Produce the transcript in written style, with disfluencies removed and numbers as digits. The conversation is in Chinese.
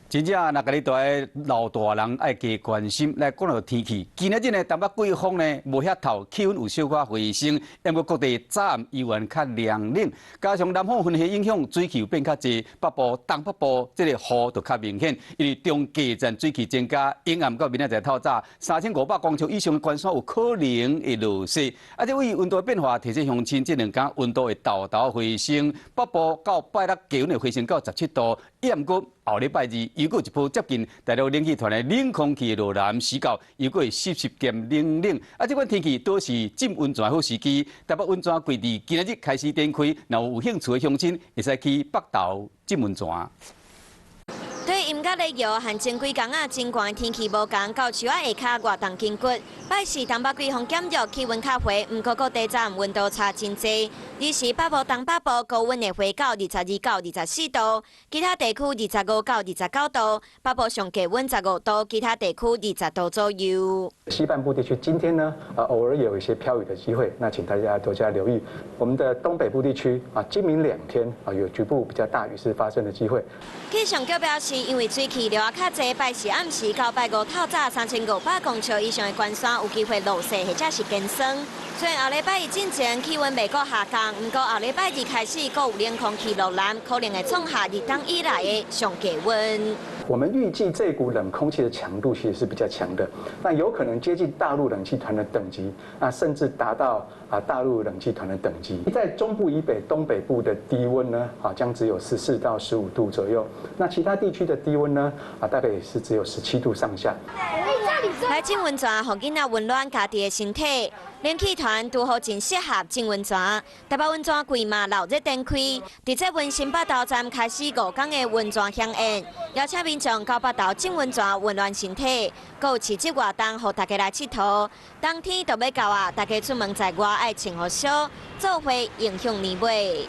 真正若甲你住喺老大人爱加关心。来讲到天气，今日呢台北季风呢无遐透，气温有小可回升，因为各地早暗依然较凉冷，加上南方云系影响，水汽变较济，北部、东北部这个雨就较明显，因为中继站水汽增加，阴暗到明仔载透早，3500公尺以上的关山有可能会落雪。啊，这为温度变化提醒乡亲，这2天温度会豆豆回升，北部到拜六气温会回升到17度，阳过后礼拜二。又过一波接近大陆冷气团的冷空气落南时到，又过会湿兼冷。啊，这款天气都是浸温泉好时机。台北温泉季地今日开始展开，若有兴趣的乡亲，会使去北投浸温泉。对音乐的摇和前几天真寒天气无同，到树仔下骹活动筋骨。拜四东北季风减弱，气温较低，不过各地站温度差真济。日时北部、东北部高温会回到22到24度，其他地区25到29度，北部上低温15度，其他地区20度左右。西半部地区今天呢，偶尔也有一些飘雨的机会，那请大家多加留意。我们的东北部地区今明2天有局部比较大雨势发生的机会。气象局表示，因为水汽流啊较济，拜四暗时到拜五透早3500公尺以上的关山有机会落雪或者是减霜。虽然后礼拜一之前气温未过下降，不过后礼拜二开始，各有冷空气落南，可能会创下2冬以来的上低温。我们预计这股冷空气的强度其实是比较强的，那有可能接近大陆冷气团的等级，甚至达到大陆冷气团的等级。在中部以北、东北部的低温呢，将只有14到15度左右，那其他地区的低温呢，大概也是只有17度上下。来浸温泉，让囡仔温暖家己的身体。冷气团拄好真适合浸温泉。台北温泉季嘛热热展开，伫这温馨北投站开始5天的温泉响应，邀请民众到北投浸温泉温暖身体，还有市集活动，让大家来佚佗。冬天就要到大家出门在外爱穿好少，做伙影响年尾。